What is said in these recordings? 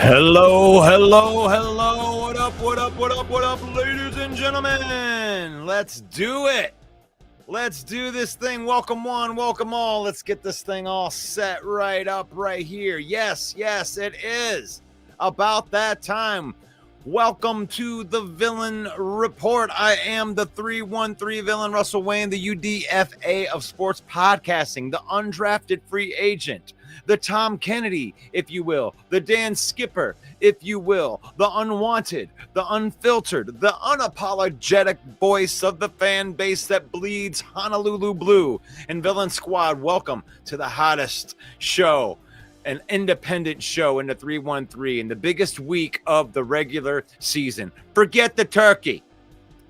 Hello, hello, hello. What up, what up, what up, what up, ladies and gentlemen? Let's do it. Let's do this thing. Welcome one, welcome all. Let's get this thing all set right up right here. Yes, it is about that time. Welcome to the Villain Report. I am the 313 Villain, Russell Wayne, the UDFA of sports podcasting, the undrafted free agent, the Tom Kennedy, if you will, the Dan Skipper, if you will, the unwanted, the unfiltered, the unapologetic voice of the fan base that bleeds Honolulu blue. And Villain Squad, welcome to the hottest show, an independent show in the 313 in the biggest week of the regular season. Forget the turkey.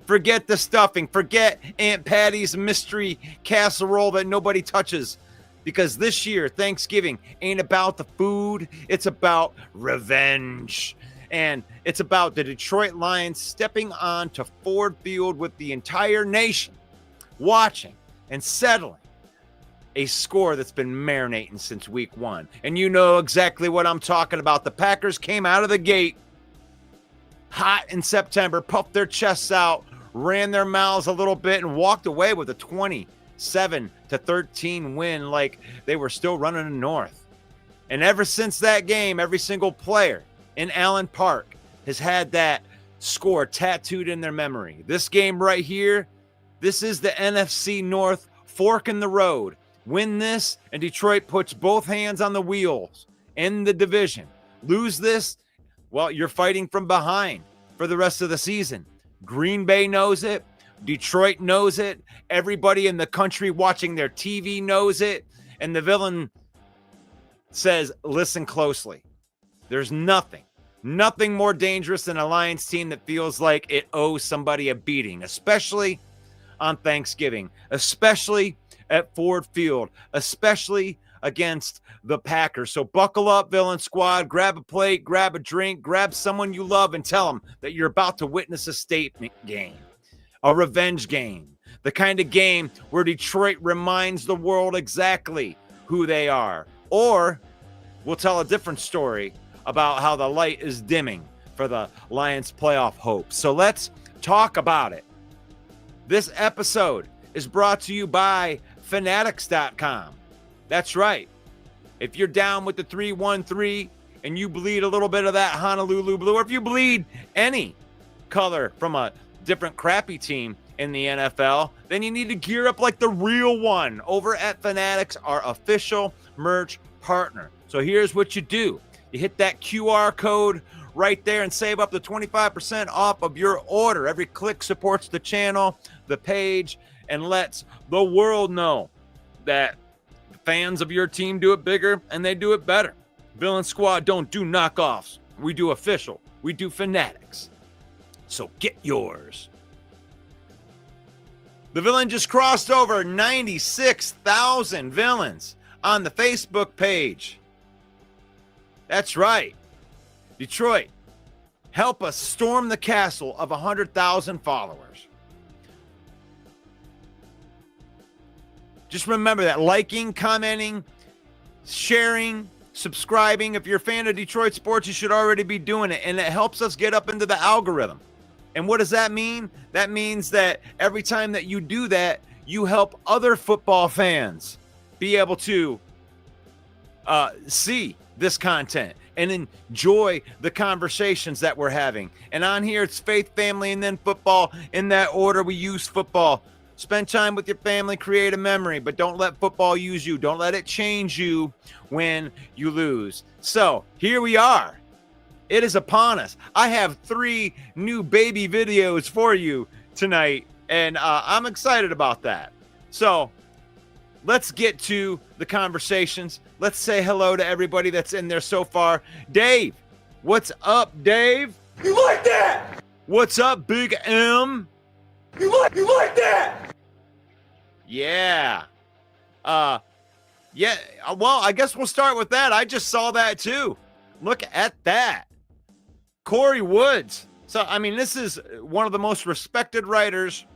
Forget the stuffing. Forget Aunt Patty's mystery casserole that nobody touches. Because this year, Thanksgiving ain't about the food. It's about revenge. And it's about the Detroit Lions stepping on to Ford Field with the entire nation watching and settling a score that's been marinating since week one. And you know exactly what I'm talking about. The Packers came out of the gate hot in September, puffed their chests out, ran their mouths a little bit, and walked away with a 27-13 win like they were still running the North. And ever since that game, every single player in Allen Park has had that score tattooed in their memory. This game right here, this is the NFC North fork in the road. Win this, and Detroit puts both hands on the wheels in the division. Lose this, well, you're fighting from behind for the rest of the season. Green Bay knows it. Detroit knows it. Everybody in the country watching their TV knows it. And the Villain says, listen closely. There's nothing more dangerous than a Lions team that feels like it owes somebody a beating, especially on Thanksgiving, especially at Ford Field, especially against the Packers. So buckle up, Villain Squad. Grab a plate, grab a drink, grab someone you love, and tell them that you're about to witness a statement game, a revenge game, the kind of game where Detroit reminds the world exactly who they are. Or we'll tell a different story about how the light is dimming for the Lions' playoff hopes. So let's talk about it. This episode is brought to you by Fanatics.com. That's right. If you're down with the 313 and you bleed a little bit of that Honolulu blue, or if you bleed any color from a different crappy team in the NFL, then you need to gear up like the real one over at Fanatics, our official merch partner. So here's what you do. You hit that QR code right there and save up to 25% off of your order. Every click supports the channel, the page, and lets the world know that fans of your team do it bigger and they do it better. Villain Squad don't do knockoffs. We do official. We do Fanatics. So get yours. The Villain just crossed over 96,000 villains on the Facebook page. That's right. Detroit, help us storm the castle of 100,000 followers. Just remember that liking, commenting, sharing, subscribing. If you're a fan of Detroit sports, you should already be doing it. And it helps us get up into the algorithm. And what does that mean? That means that every time that you do that, you help other football fans be able to see this content and enjoy the conversations that we're having. And on here, it's faith, family, and then football. In that order, we use football. Spend time with your family, create a memory, but don't let football use you. Don't let it change you when you lose. So here we are. It is upon us. I have 3 new baby videos for you tonight, and I'm excited about that. So let's get to the conversations. Let's say hello to everybody that's in there so far. Dave, what's up, Dave? You like that? What's up, Big M? You like that? Yeah. Yeah. Well, I guess we'll start with that. I just saw that too. Look at that. Corey Woods. So, I mean, this is one of the most respected writers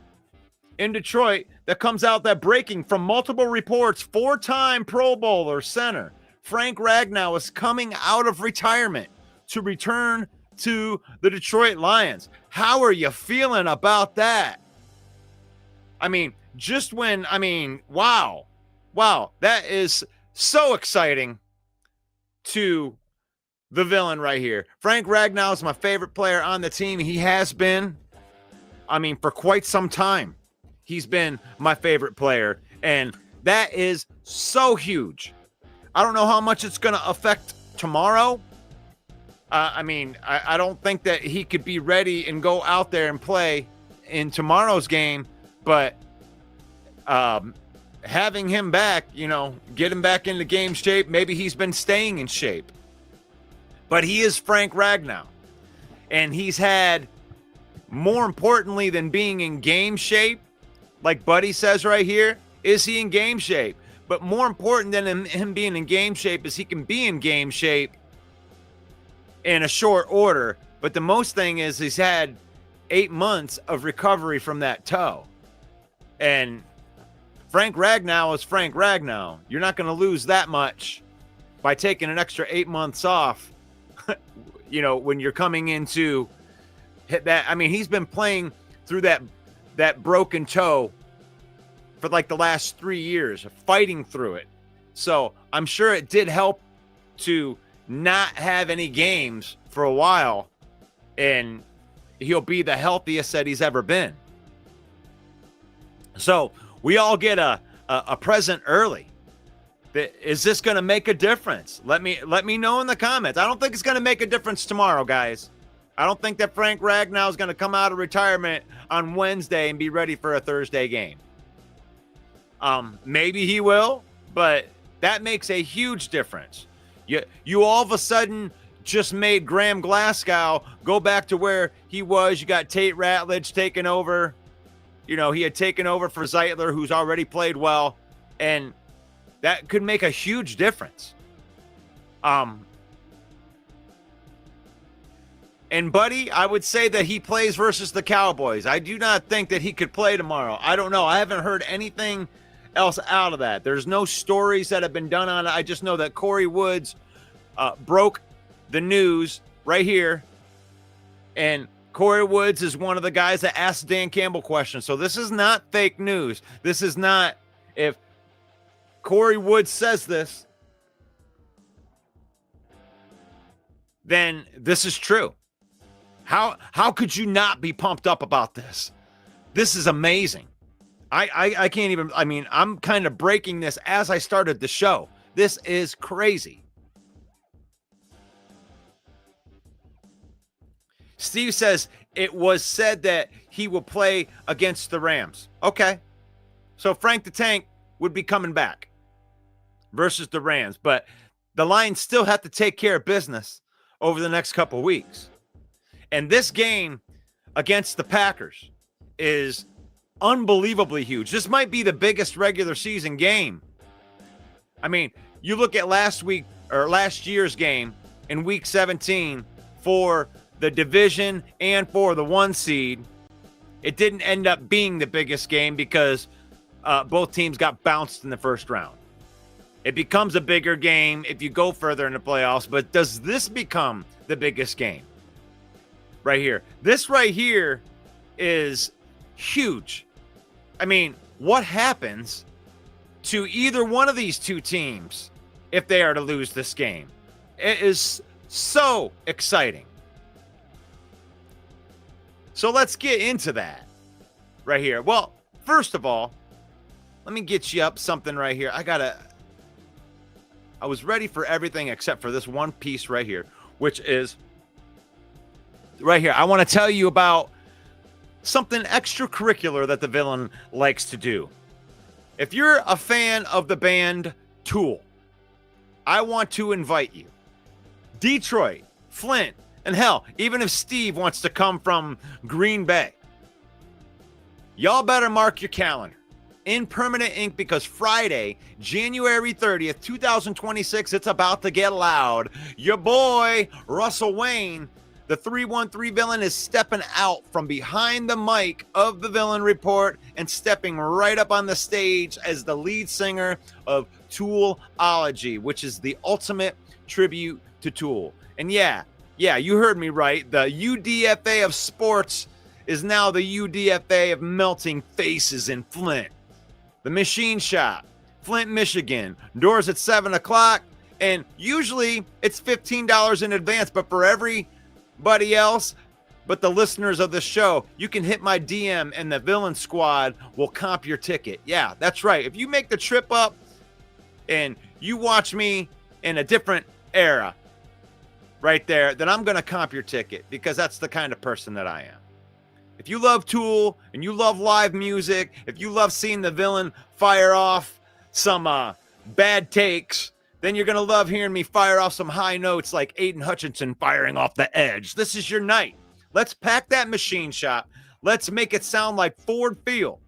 in Detroit that comes out that breaking from multiple reports. 4-time Pro Bowler center Frank Ragnow is coming out of retirement to return to the Detroit Lions. How are you feeling about that? I mean, wow. Wow, that is so exciting to the villain right here. Frank Ragnow is my favorite player on the team. He has been, for quite some time. He's been my favorite player, and that is so huge. I don't know how much it's going to affect tomorrow. I don't think that he could be ready and go out there and play in tomorrow's game, but having him back, get him back into game shape. Maybe he's been staying in shape. But he is Frank Ragnow. And he's had, more importantly than being in game shape, like Buddy says right here, is he in game shape? But more important than him being in game shape is he can be in game shape in a short order. But the most thing is he's had 8 months of recovery from that toe. And Frank Ragnow is Frank Ragnow. You're not going to lose that much by taking an extra 8 months off, when you're coming into that. He's been playing through that broken toe for like the last 3 years, fighting through it. So I'm sure it did help to not have any games for a while, and he'll be the healthiest that he's ever been. So we all get a present early. Is this going to make a difference? Let me know in the comments. I don't think it's going to make a difference tomorrow, guys. I don't think that Frank Ragnow is going to come out of retirement on Wednesday and be ready for a Thursday game. Maybe he will, but that makes a huge difference. You all of a sudden just made Graham Glasgow go back to where he was. You got Tate Ratledge taking over. He had taken over for Zeitler, who's already played well, and that could make a huge difference. And Buddy, I would say that he plays versus the Cowboys. I do not think that he could play tomorrow. I don't know. I haven't heard anything else out of that. There's no stories that have been done on it. I just know that Corey Woods broke the news right here. And Corey Woods is one of the guys that asked Dan Campbell questions. So this is not fake news. This is not, if Corey Woods says this, then this is true. How could you not be pumped up about this? This is amazing. I can't even, I'm kind of breaking this as I started the show. This is crazy. Steve says it was said that he will play against the Rams. Okay. So Frank the Tank would be coming back versus the Rams, but the Lions still have to take care of business over the next couple weeks. And this game against the Packers is unbelievably huge. This might be the biggest regular season game. You look at last year's game in week 17 for the division and for the 1 seed. It didn't end up being the biggest game because both teams got bounced in the first round. It becomes a bigger game if you go further in the playoffs, but does this become the biggest game? Right here. This right here is huge. What happens to either one of these two teams if they are to lose this game? It is so exciting. So let's get into that right here. Well, first of all, let me get you up something right here. I was ready for everything except for this one piece right here, which is right here. I want to tell you about something extracurricular that the villain likes to do. If you're a fan of the band Tool, I want to invite you. Detroit, Flint, and hell, even if Steve wants to come from Green Bay, y'all better mark your calendar in permanent ink, because Friday, January 30th, 2026, it's about to get loud. Your boy, Russell Wayne, the 313 villain, is stepping out from behind the mic of the Villain Report and stepping right up on the stage as the lead singer of Toolology, which is the ultimate tribute to Tool. And yeah, Yeah, you heard me right. The UDFA of sports is now the UDFA of melting faces in Flint. The Machine Shop, Flint, Michigan. Doors at 7 o'clock. And usually it's $15 in advance. But for everybody else, but the listeners of the show, you can hit my DM and the Villain Squad will comp your ticket. Yeah, that's right. If you make the trip up and you watch me in a different era, right there, then I'm going to comp your ticket because that's the kind of person that I am. If you love Tool and you love live music, if you love seeing the villain fire off some bad takes, then you're going to love hearing me fire off some high notes like Aiden Hutchinson firing off the edge. This is your night. Let's pack that Machine Shop. Let's make it sound like Ford Field.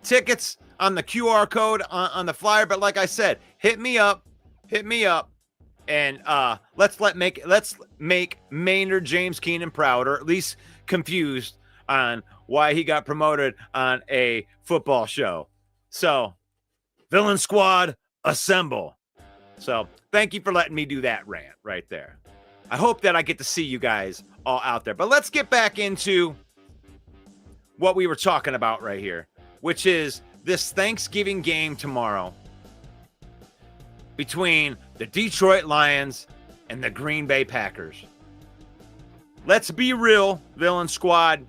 Tickets on the QR code on the flyer, but like I said, hit me up, and let's make Maynard James Keenan proud, or at least confused on why he got promoted on a football show. So, Villain Squad, assemble. So, thank you for letting me do that rant right there. I hope that I get to see you guys all out there. But let's get back into what we were talking about right here, which is this Thanksgiving game tomorrow between the Detroit Lions and the Green Bay Packers. Let's be real, Villain Squad.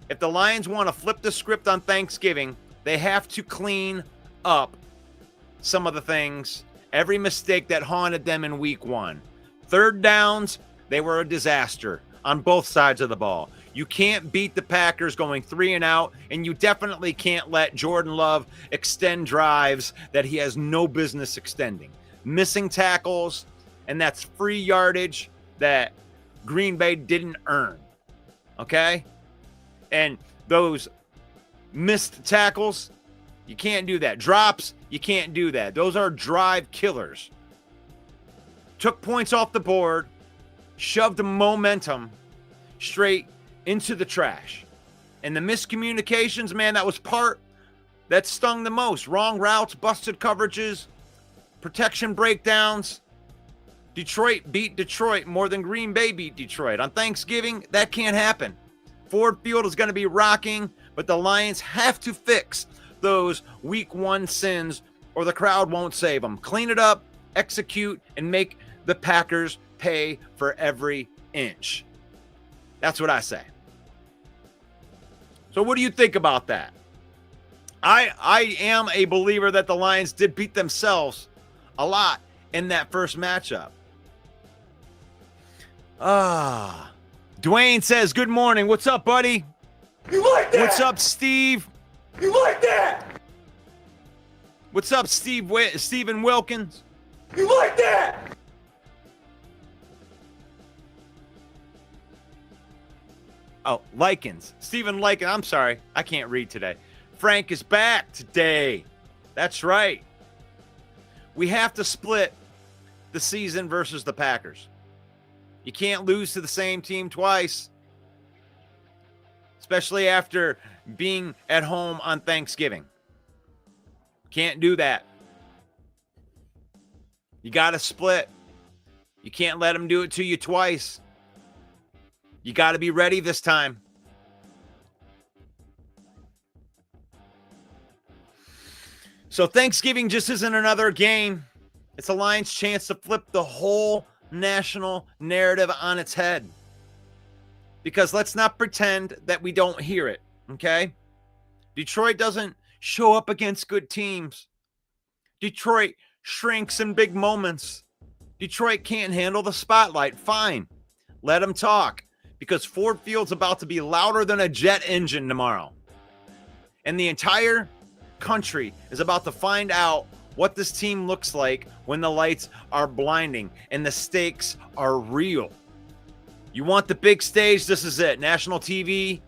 If the Lions want to flip the script on Thanksgiving, they have to clean up some of the things, every mistake that haunted them in week 1. Third downs, they were a disaster on both sides of the ball. You can't beat the Packers going 3 and out, and you definitely can't let Jordan Love extend drives that he has no business extending. Missing tackles, and that's free yardage that Green Bay didn't earn. Okay? And those missed tackles, you can't do that. Drops, you can't do that. Those are drive killers. Took points off the board, shoved momentum straight into the trash. And the miscommunications, man, that was part that stung the most. Wrong routes, busted coverages, protection breakdowns. Detroit beat Detroit more than Green Bay beat Detroit. On Thanksgiving, that can't happen. Ford Field is going to be rocking, but the Lions have to fix those week 1 sins or the crowd won't save them. Clean it up, execute, and make the Packers pay for every inch. That's what I say. So what do you think about that? I am a believer that the Lions did beat themselves a lot in that first matchup. Dwayne says, good morning. What's up, buddy? You like that? What's up, Steve? You like that? What's up, Stephen Wilkins? You like that? Oh, Likens. Stephen Likens. I'm sorry. I can't read today. Frank is back today. That's right. We have to split the season versus the Packers. You can't lose to the same team twice, especially after being at home on Thanksgiving. Can't do that. You got to split. You can't let them do it to you twice. You got to be ready this time. So Thanksgiving just isn't another game. It's a Lions' chance to flip the whole national narrative on its head. Because let's not pretend that we don't hear it, okay? Detroit doesn't show up against good teams. Detroit shrinks in big moments. Detroit can't handle the spotlight. Fine. Let them talk. Because Ford Field's about to be louder than a jet engine tomorrow. And the entire country is about to find out what this team looks like when the lights are blinding and the stakes are real. You want the big stage? This is it. National TV,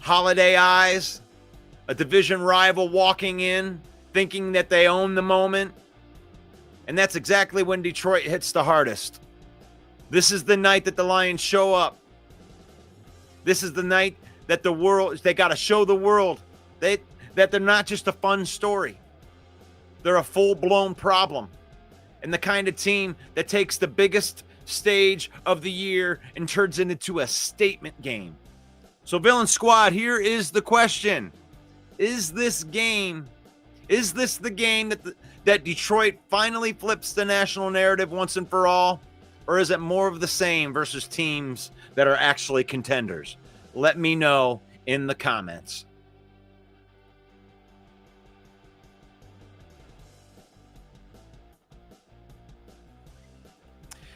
holiday eyes, a division rival walking in, thinking that they own the moment. And that's exactly when Detroit hits the hardest. This is the night that the Lions show up. This is the night that they got to show the world that they're not just a fun story. They're a full-blown problem. and the kind of team that takes the biggest stage of the year and turns it into a statement game. So, Villain Squad, here is the question. Is this the game that Detroit finally flips the national narrative once and for all? Or is it more of the same versus teams that are actually contenders? Let me know in the comments.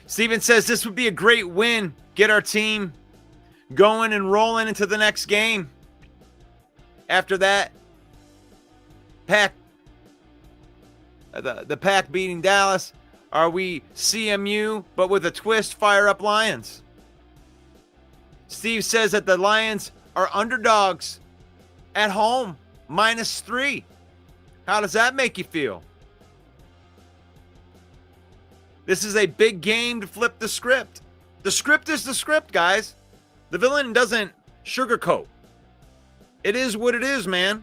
Steven says this would be a great win. Get our team going and rolling into the next game. After that, Pack, the Pack beating Dallas. Are we CMU, but with a twist, fire up Lions? Steve says that the Lions are underdogs at home, -3. How does that make you feel? This is a big game to flip the script. The script is the script, guys. The Villain doesn't sugarcoat. It is what it is, man.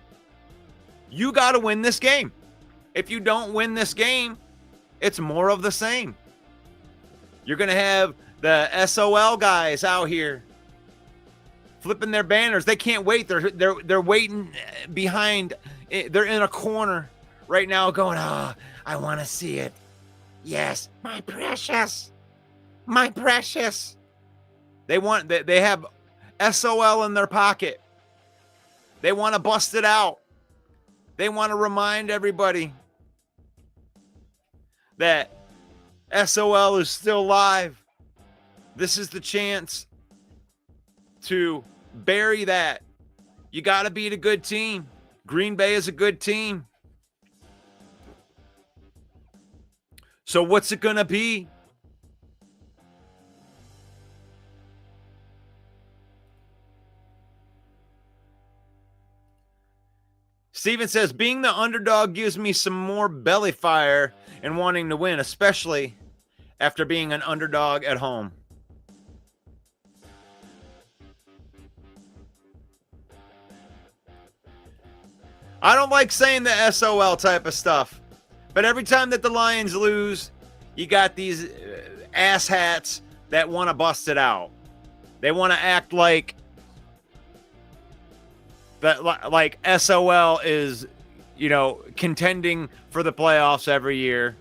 You got to win this game. If you don't win this game, it's more of the same. You're going to have the SOL guys out here flipping their banners. They can't wait. They're waiting behind. They're in a corner right now going, "Ah, I want to see it. Yes, my precious. My precious." They have SOL in their pocket. They want to bust it out. They want to remind everybody that SOL is still live. This is the chance to bury that. You got to beat a good team. Green Bay is a good team. So what's it going to be? Steven says, being the underdog gives me some more belly fire and wanting to win, especially after being an underdog at home. I don't like saying the SOL type of stuff, but every time that the Lions lose, you got these asshats that want to bust it out. They want to act like that, like SOL is, contending for the playoffs every year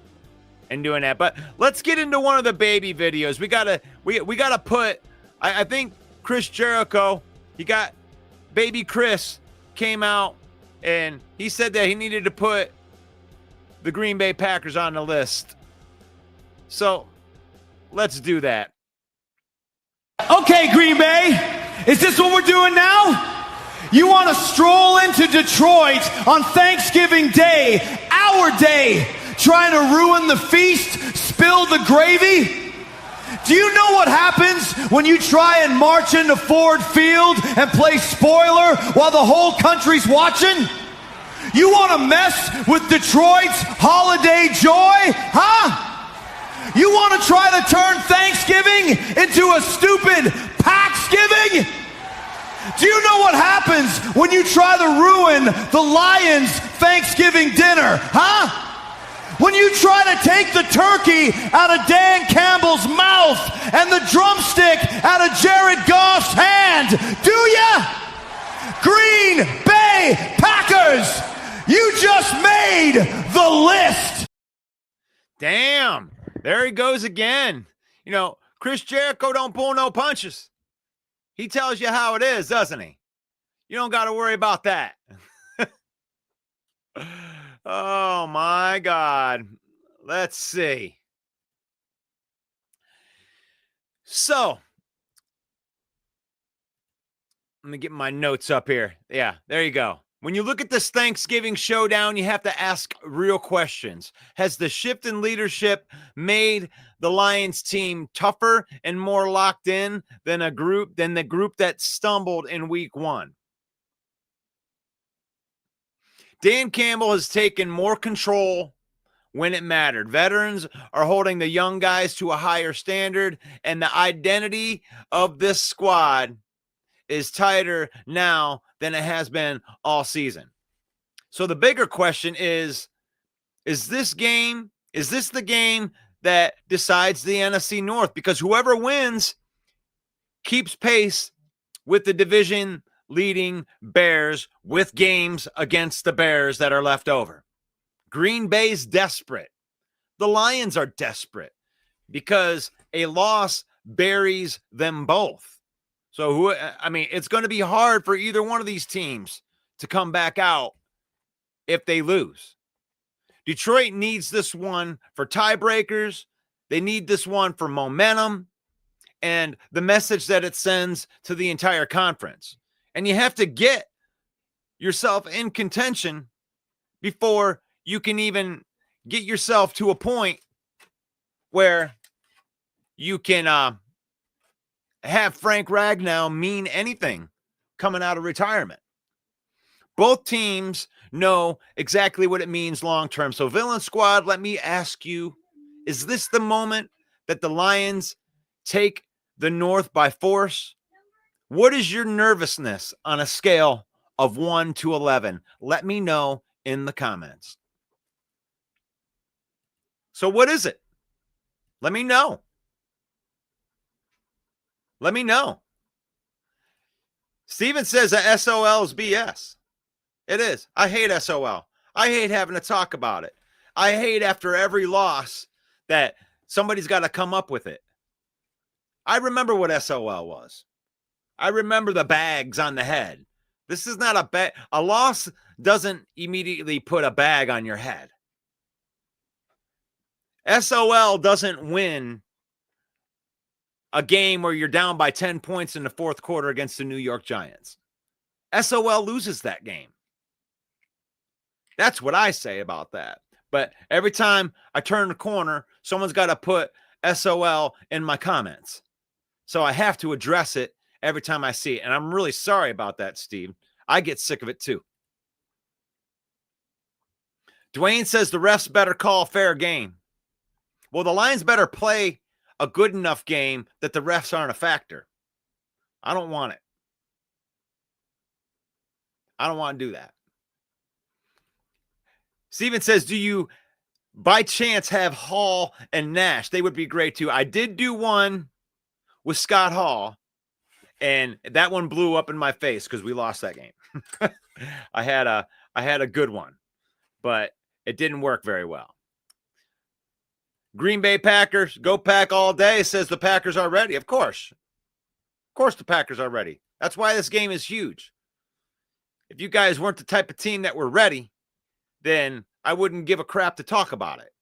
and doing that. But let's get into one of the baby videos. We gotta put. I think Chris Jericho. Baby Chris came out and he said that he needed to put the Green Bay Packers on the list. So let's do that. Okay, Green Bay, is this what we're doing now? You want to stroll into Detroit on Thanksgiving Day, our day, trying to ruin the feast, spill the gravy? Do you know what happens when you try and march into Ford Field and play spoiler while the whole country's watching? You want to mess with Detroit's holiday joy, huh? You want to try to turn Thanksgiving into a stupid Packsgiving? Do you know what happens when you try to ruin the Lions' Thanksgiving dinner, huh? When you try to take the turkey out of Dan Campbell's mouth and the drumstick out of Jared Goff's hand, do ya? Green Bay Packers, you just made the list. Damn, there he goes again. Chris Jericho don't pull no punches. He tells you how it is, doesn't he? You don't got to worry about that. Oh, my God. Let's see. So, let me get my notes up here. Yeah, there you go. When you look at this Thanksgiving showdown, you have to ask real questions. Has the shift in leadership made the Lions team tougher and more locked in than the group that stumbled in week 1? Dan Campbell has taken more control when it mattered. Veterans are holding the young guys to a higher standard, and the identity of this squad is tighter now than it has been all season. So the bigger question is this game Is this the game that decides the NFC North? Because whoever wins keeps pace with the division leading Bears with games against the Bears that are left over. Green Bay's desperate. The Lions are desperate because a loss buries them both. So, it's going to be hard for either one of these teams to come back out if they lose. Detroit needs this one for tiebreakers. They need this one for momentum and the message that it sends to the entire conference. And you have to get yourself in contention before you can even get yourself to a point where you can have Frank Ragnow mean anything coming out of retirement. Both teams know exactly what it means long-term. So, Villain Squad, let me ask you, is this the moment that the Lions take the North by force? What is your nervousness on a scale of 1 to 11? Let me know in the comments. So what is it? Let me know. Let me know. Steven says that SOL is BS. It is. I hate SOL. I hate having to talk about it. I hate after every loss that somebody's got to come up with it. I remember what SOL was. I remember the bags on the head. This is not a bag. A loss doesn't immediately put a bag on your head. SOL doesn't win a game where you're down by 10 points in the fourth quarter against the New York Giants. SOL loses that game. That's what I say about that. But every time I turn the corner, someone's got to put SOL in my comments. So I have to address it every time I see it. And I'm really sorry about that, Steve. I get sick of it too. Dwayne says the refs better call a fair game. Well, the Lions better play a good enough game that the refs aren't a factor. I don't want it. I don't want to do that. Steven says, do you by chance have Hall and Nash? They would be great too. I did do one with Scott Hall, and that one blew up in my face because we lost that game. I had a good one, but it didn't work very well. Green Bay Packers, go Pack all day, says the Packers are ready. Of course. Of course the Packers are ready. That's why this game is huge. If you guys weren't the type of team that were ready, then I wouldn't give a crap to talk about it.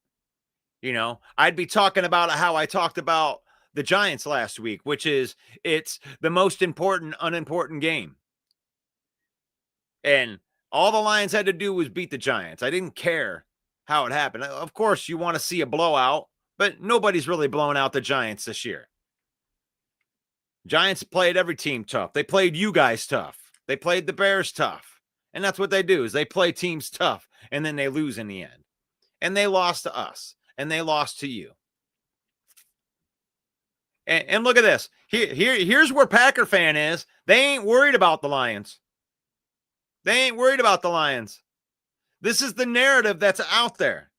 You know, I'd be talking about how I talked about the Giants last week, which is it's the most important, unimportant game. And all the Lions had to do was beat the Giants. I didn't care how it happened. Of course, you want to see a blowout, but nobody's really blown out the Giants this year. Giants played every team tough. They played you guys tough. They played the Bears tough. And that's what they do is they play teams tough, and then they lose in the end. And they lost to us, and they lost to you. And look at this. Here's where Packer fan is. They ain't worried about the Lions. They ain't worried about the Lions. This is the narrative that's out there.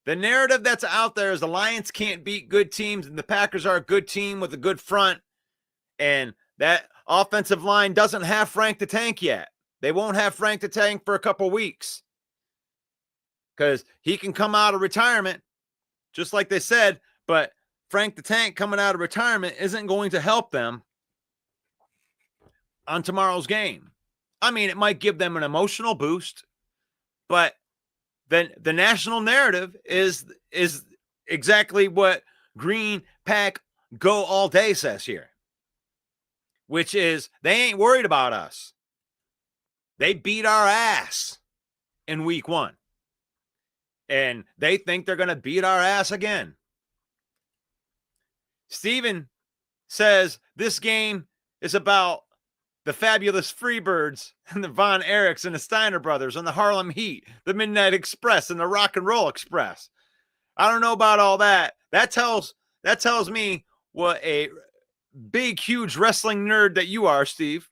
The narrative that's out there is the Lions can't beat good teams, and the Packers are a good team with a good front. And that offensive line doesn't have Frank the Tank yet. They won't have Frank the Tank for a couple weeks because he can come out of retirement, just like they said, but Frank the Tank coming out of retirement isn't going to help them on tomorrow's game. I mean, it might give them an emotional boost, but then the national narrative is exactly what Green Pack Go All Day says here, which is they ain't worried about us. They beat our ass in week 1, and they think they're going to beat our ass again. Steven says this game is about the fabulous Freebirds and the Von Erichs and the Steiner brothers and the Harlem Heat, the Midnight Express and the Rock and Roll Express. I don't know about all that. That tells me what a big, huge wrestling nerd that you are, Steve.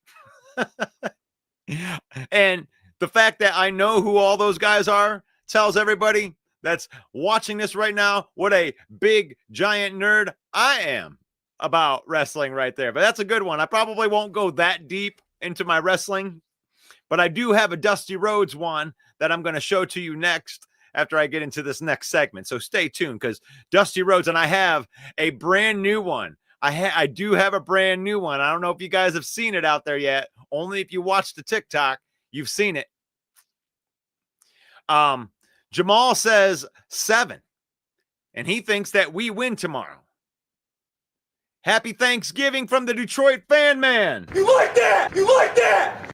And the fact that I know who all those guys are tells everybody that's watching this right now, what a big, giant nerd I am about wrestling right there. But that's a good one. I probably won't go that deep into my wrestling, but I do have a Dusty Rhodes one that I'm going to show to you next after I get into this next segment. So stay tuned, because Dusty Rhodes, and I have a brand new one. I do have a brand new one. I don't know if you guys have seen it out there yet. Only if you watch the TikTok, you've seen it. Jamal says 7, and he thinks that we win tomorrow. Happy Thanksgiving from the Detroit fan man. You like that? You like that?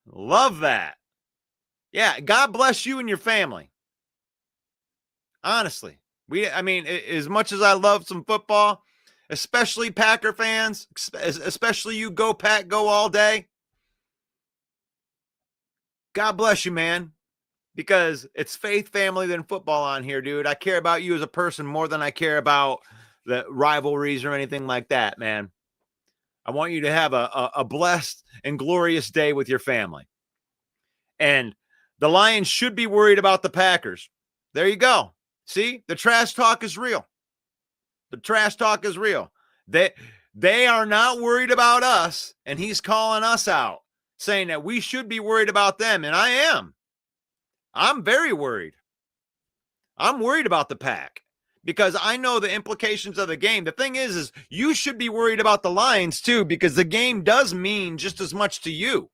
Love that. Yeah, God bless you and your family. Honestly, as much as I love some football, especially Packer fans, especially you, go Pack, go all day. God bless you, man, because it's faith, family, than football on here, dude. I care about you as a person more than I care about the rivalries or anything like that, man. I want you to have a blessed and glorious day with your family. And the Lions should be worried about the Packers. There you go. See, the trash talk is real. The trash talk is real. They are not worried about us, and he's calling us out, saying that we should be worried about them, and I am. I'm very worried. I'm worried about the Pack because I know the implications of the game. The thing is you should be worried about the Lions too, because the game does mean just as much to you.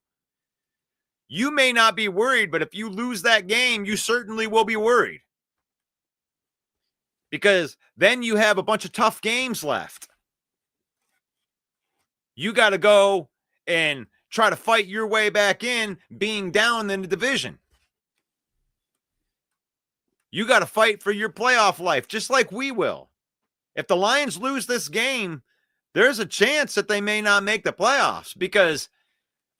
You may not be worried, but if you lose that game, you certainly will be worried. Because then you have a bunch of tough games left. You got to go and try to fight your way back in, being down in the division. You got to fight for your playoff life, just like we will. If the Lions lose this game, there's a chance that they may not make the playoffs, because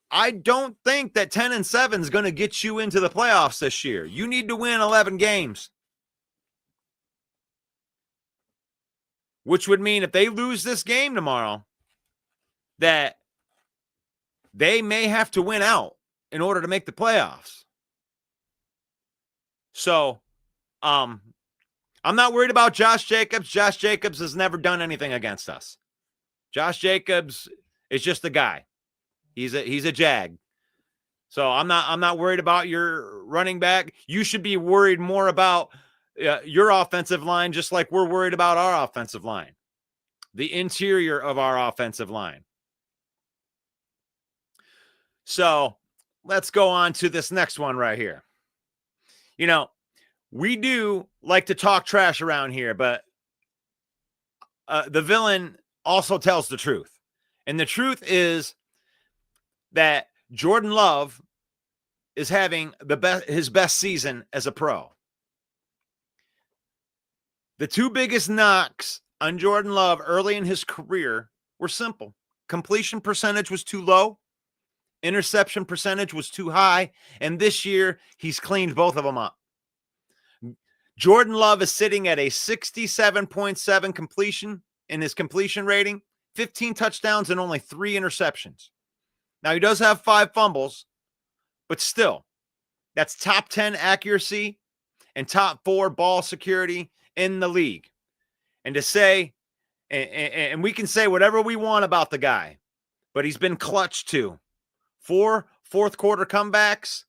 I don't think that 10-7 is going to get you into the playoffs this year. You need to win 11 games. Which would mean if they lose this game tomorrow, that they may have to win out in order to make the playoffs. So, I'm not worried about Josh Jacobs. Josh Jacobs has never done anything against us. Josh Jacobs is just a guy. He's a jag. So I'm not worried about your running back. You should be worried more about your offensive line, just like we're worried about our offensive line, the interior of our offensive line. So let's go on to this next one right here. You know, we do like to talk trash around here, but the villain also tells the truth. And the truth is that Jordan Love is having his best season as a pro. The two biggest knocks on Jordan Love early in his career were simple. Completion percentage was too low. Interception percentage was too high. And this year, he's cleaned both of them up. Jordan Love is sitting at a 67.7 completion in his completion rating, 15 touchdowns and only 3 interceptions. Now, he does have 5 fumbles, but still, that's top 10 accuracy and top 4 ball security in the league. And to say, and we can say whatever we want about the guy, but he's been clutch too. 4 fourth quarter comebacks,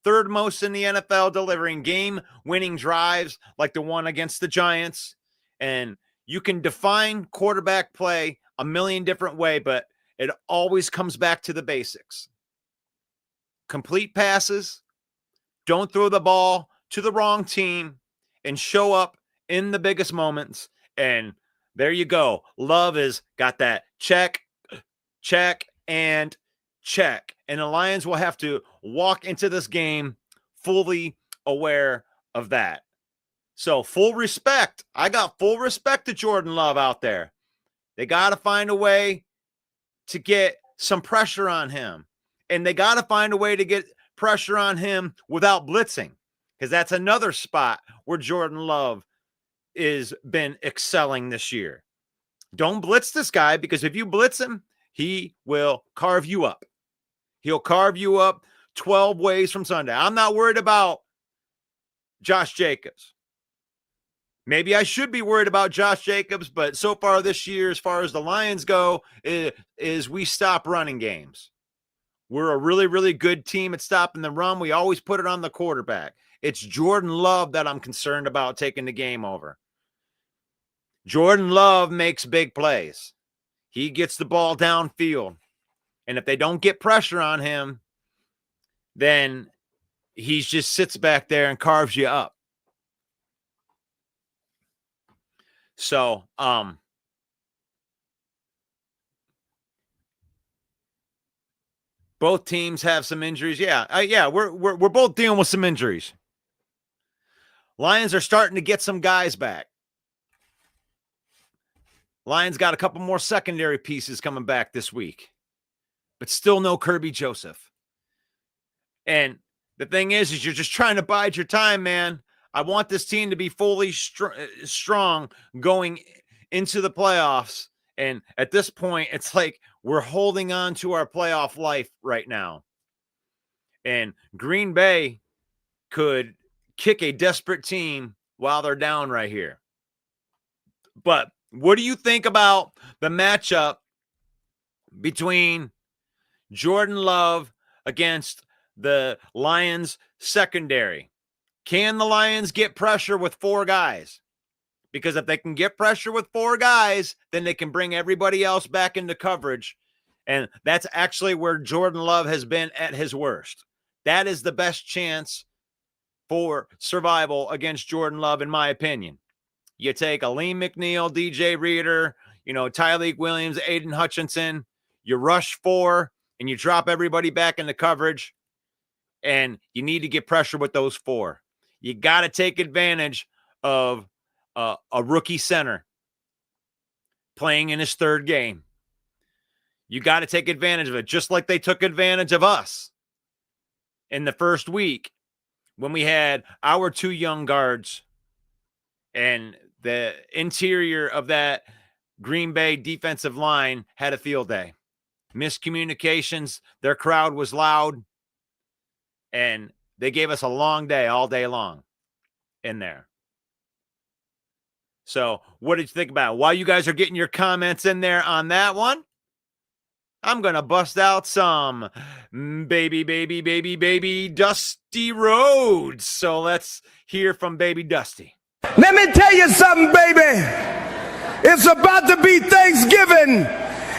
third most in the NFL, delivering game-winning drives like the one against the Giants. And you can define quarterback play a million different ways, but it always comes back to the basics. Complete passes, don't throw the ball to the wrong team, and show up in the biggest moments. And there you go. Love has got that check, and check. And the Lions will have to walk into this game fully aware of that. So full respect. I got full respect to Jordan Love out there. They got to find a way to get some pressure on him. And they got to find a way to get pressure on him without blitzing, because that's another spot where Jordan Love is been excelling this year. Don't blitz this guy, because if you blitz him, he will carve you up. He'll carve you up 12 ways from Sunday. I'm not worried about Josh Jacobs. Maybe I should be worried about Josh Jacobs, but so far this year, as far as the Lions go, is we stop running games. We're a really, really good team at stopping the run. We always put it on the quarterback. It's Jordan Love that I'm concerned about taking the game over. Jordan Love makes big plays. He gets the ball downfield. And if they don't get pressure on him, then he just sits back there and carves you up. So, both teams have some injuries. Yeah, we're both dealing with some injuries. Lions are starting to get some guys back. Lions got a couple more secondary pieces coming back this week, but still no Kirby Joseph. And the thing is you're just trying to bide your time, man. I want this team to be fully strong going into the playoffs. And at this point, it's like we're holding on to our playoff life right now. And Green Bay could kick a desperate team while they're down right here. But what do you think about the matchup between Jordan Love against the Lions secondary? Can the Lions get pressure with 4 guys? Because if they can get pressure with 4 guys, then they can bring everybody else back into coverage. And that's actually where Jordan Love has been at his worst. That is the best chance for survival against Jordan Love, in my opinion. You take Aleem McNeil, DJ Reader, Tyreek Williams, Aiden Hutchinson. You rush 4 and you drop everybody back into coverage. And you need to get pressure with those 4. You got to take advantage of a rookie center playing in his 3rd game. You got to take advantage of it, just like they took advantage of us in the first week when we had our 2 young guards and the interior of that Green Bay defensive line had a field day. Miscommunications, their crowd was loud, and they gave us a long day all day long in there. So what did you think about it? While you guys are getting your comments in there on that one, I'm going to bust out some baby Dusty Rhodes. So let's hear from baby Dusty. Let me tell you something, baby. It's about to be Thanksgiving,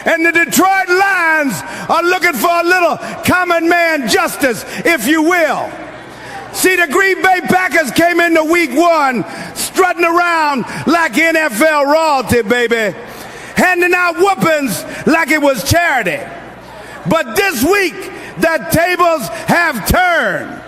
and the Detroit Lions are looking for a little common man justice, if you will. See, the Green Bay Packers came into week 1 strutting around like NFL royalty, baby, handing out whoopings like it was charity. But this week, the tables have turned.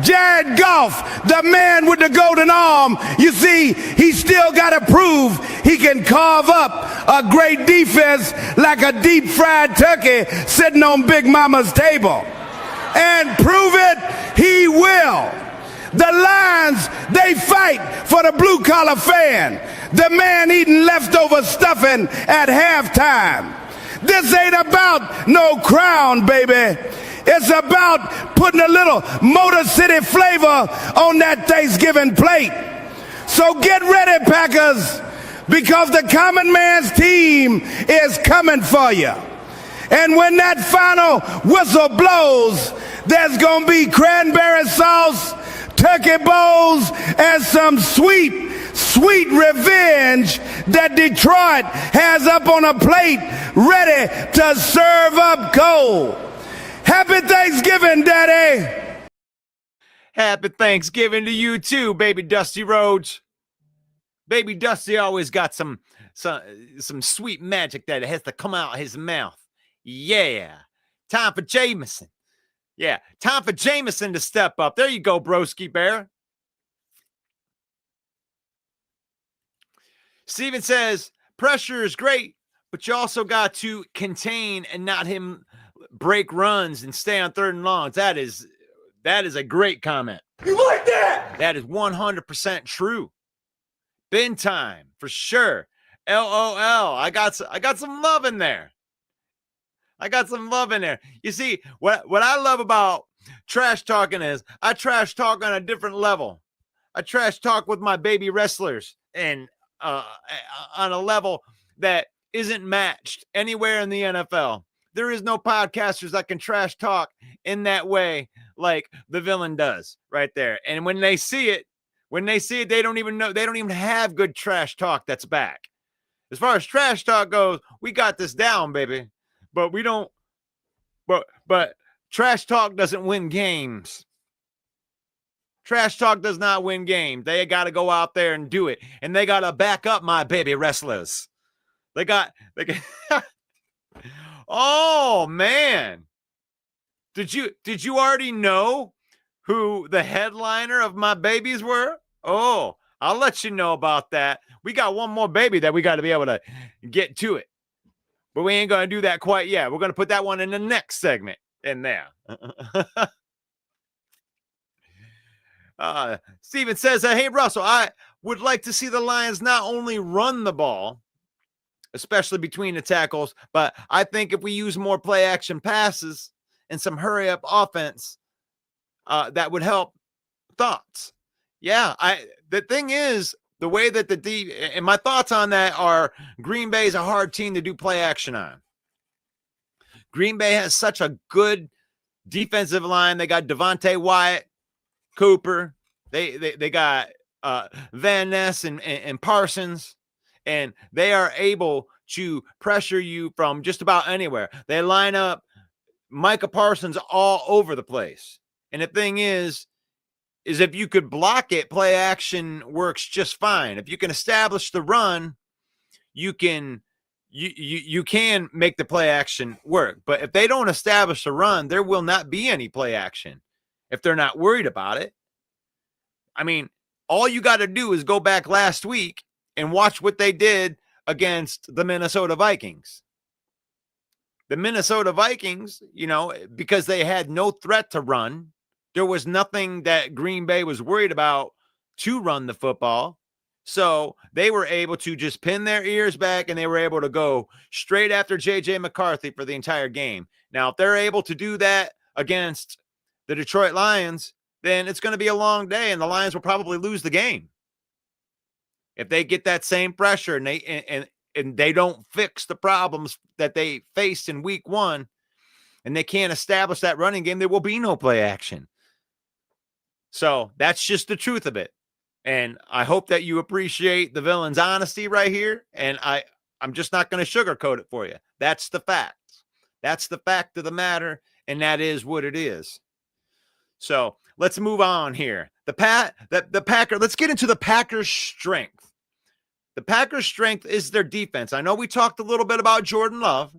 Jared Goff, the man with the golden arm, you see, he still got to prove he can carve up a great defense like a deep fried turkey sitting on Big Mama's table. And prove it he will. The Lions, they fight for the blue-collar fan, the man eating leftover stuffing at halftime. This ain't about no crown, baby. It's about putting a little Motor City flavor on that Thanksgiving plate. So get ready, Packers, because the common man's team is coming for you. And when that final whistle blows, there's going to be cranberry sauce, turkey bowls, and some sweet revenge that Detroit has up on a plate ready to serve up cold. Happy Thanksgiving, Daddy. Happy Thanksgiving to you too, baby Dusty Rhodes. Baby Dusty always got some sweet magic that has to come out of his mouth. Yeah. Time for Jameson. Yeah. Time for Jameson to step up. There you go, broski bear. Steven says, pressure is great, but you also got to contain and not him break runs and stay on 3rd and longs. That is a great comment. You like that? That is 100% true. Bin time for sure. LOL. I got some love in there. I got some love in there. You see, what I love about trash talking is I trash talk on a different level. I trash talk with my baby wrestlers and on a level that isn't matched anywhere in the NFL. There is no podcasters that can trash talk in that way like the villain does right there. And when they see it, they don't even know, they don't even have good trash talk that's back. As far as trash talk goes, we got this down, baby. But we don't, but trash talk doesn't win games. Trash talk does not win games. They got to go out there and do it. And they got to back up my baby wrestlers. They got oh man. Did you already know who the headliner of my babies were? Oh, I'll let you know about that. We got one more baby that we got to be able to get to it. But we ain't going to do that quite yet. We're going to put that one in the next segment in there. Steven says, hey, Russell, I would like to see the Lions not only run the ball, especially between the tackles, but I think if we use more play action passes and some hurry up offense, that would help. Thoughts? Yeah, the thing is, the way that and my thoughts on that are Green Bay is a hard team to do play action on. Green Bay has such a good defensive line. They got Devontae Wyatt, Cooper. They got Van Ness and Parsons, and they are able to pressure you from just about anywhere. They line up Micah Parsons all over the place. And the thing is if you could block it, play action works just fine. If you can establish the run, you can make the play action work. But if they don't establish the run, there will not be any play action if they're not worried about it. I mean, all you got to do is go back last week and watch what they did against the Minnesota Vikings. The Minnesota Vikings, because they had no threat to run, there was nothing that Green Bay was worried about to run the football. So they were able to just pin their ears back and they were able to go straight after J.J. McCarthy for the entire game. Now, if they're able to do that against the Detroit Lions, then it's going to be a long day and the Lions will probably lose the game. If they get that same pressure and they don't fix the problems that they faced in week 1 and they can't establish that running game, there will be no play action. So that's just the truth of it. And I hope that you appreciate the villain's honesty right here. And I'm just not going to sugarcoat it for you. That's the fact. That's the fact of the matter. And that is what it is. So let's move on here. The Packer, let's get into the Packers' strength. The Packers' strength is their defense. I know we talked a little bit about Jordan Love.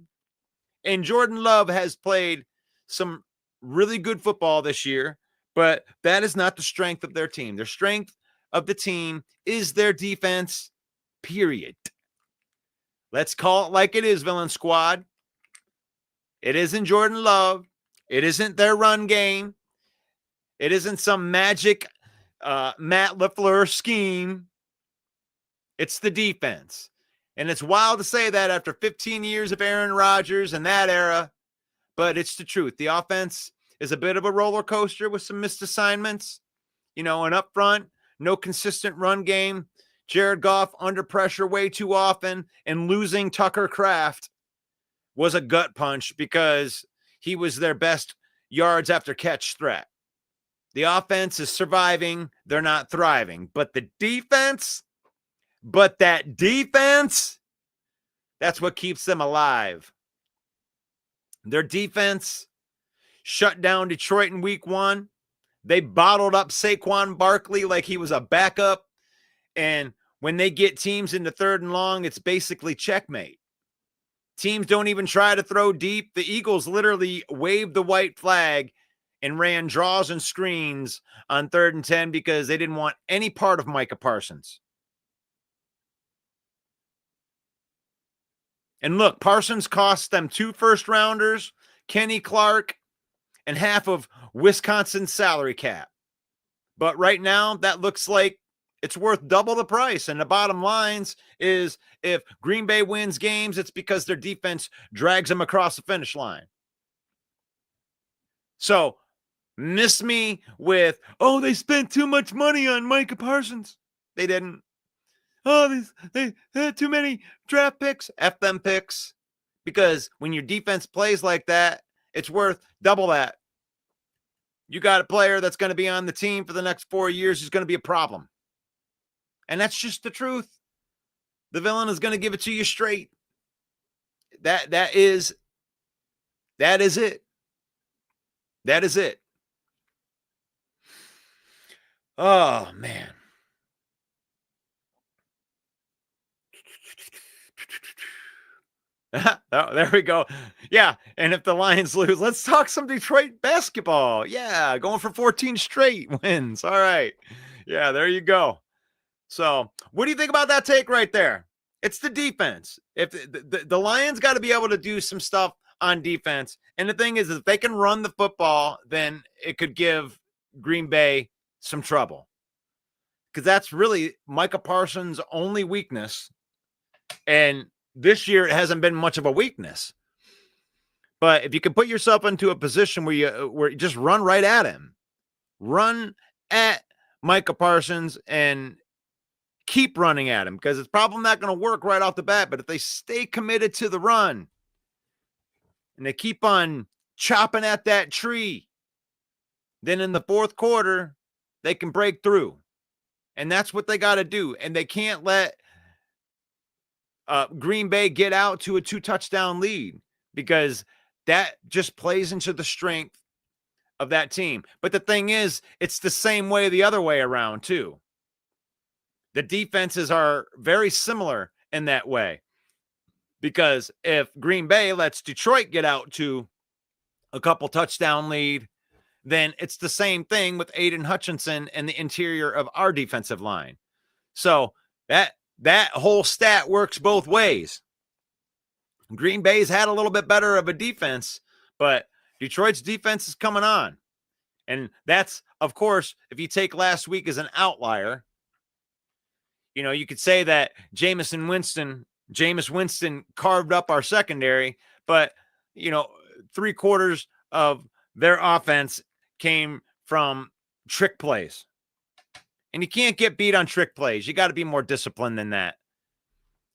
And Jordan Love has played some really good football this year. But that is not the strength of their team. Their strength of the team is their defense, period. Let's call it like it is, Villain Squad. It isn't Jordan Love. It isn't their run game. It isn't some magic Matt LaFleur scheme. It's the defense. And it's wild to say that after 15 years of Aaron Rodgers and that era, but it's the truth. The offense is a bit of a roller coaster with some missed assignments, and up front, no consistent run game. Jared Goff under pressure way too often, and losing Tucker Kraft was a gut punch because he was their best yards after catch threat. The offense is surviving. They're not thriving, but that defense, that's what keeps them alive. Their defense shut down Detroit in week 1. They bottled up Saquon Barkley like he was a backup. And when they get teams into 3rd and long, it's basically checkmate. Teams don't even try to throw deep. The Eagles literally waved the white flag and ran draws and screens on 3rd and 10 because they didn't want any part of Micah Parsons. And look, Parsons cost them 2 first-rounders, Kenny Clark, and half of Wisconsin's salary cap. But right now, that looks like it's worth double the price. And the bottom lines is if Green Bay wins games, it's because their defense drags them across the finish line. So miss me with, they spent too much money on Micah Parsons. They didn't. oh, they had too many draft picks. F them picks. Because when your defense plays like that, it's worth double that. You got a player that's going to be on the team for the next 4 years who's going to be a problem. And that's just the truth. The villain is going to give it to you straight. That is it. That is it. Oh, man. Oh, there we go. Yeah, and if the Lions lose, let's talk some Detroit basketball. Yeah, going for 14 straight wins. All right. Yeah, there you go. So, what do you think about that take right there? It's the defense. If the Lions got to be able to do some stuff on defense. And the thing is, if they can run the football, then it could give Green Bay some trouble. Because that's really Micah Parsons' only weakness. And this year, it hasn't been much of a weakness. But if you can put yourself into a position where you just run right at him, run at Micah Parsons and keep running at him, because it's probably not going to work right off the bat. But if they stay committed to the run and they keep on chopping at that tree, then in the fourth quarter, they can break through. And that's what they got to do. And they can't let Green Bay get out to a 2-touchdown lead, because that just plays into the strength of that team. But the thing is, it's the same way the other way around too. The defenses are very similar in that way, because if Green Bay lets Detroit get out to a couple touchdown lead, then it's the same thing with Aiden Hutchinson and the interior of our defensive line. So that whole stat works both ways. Green Bay's had a little bit better of a defense, but Detroit's defense is coming on. And that's, of course, if you take last week as an outlier, you know, you could say that Jameis Winston carved up our secondary, but, you know, 3/4 of their offense came from trick plays. And you can't get beat on trick plays. You got to be more disciplined than that.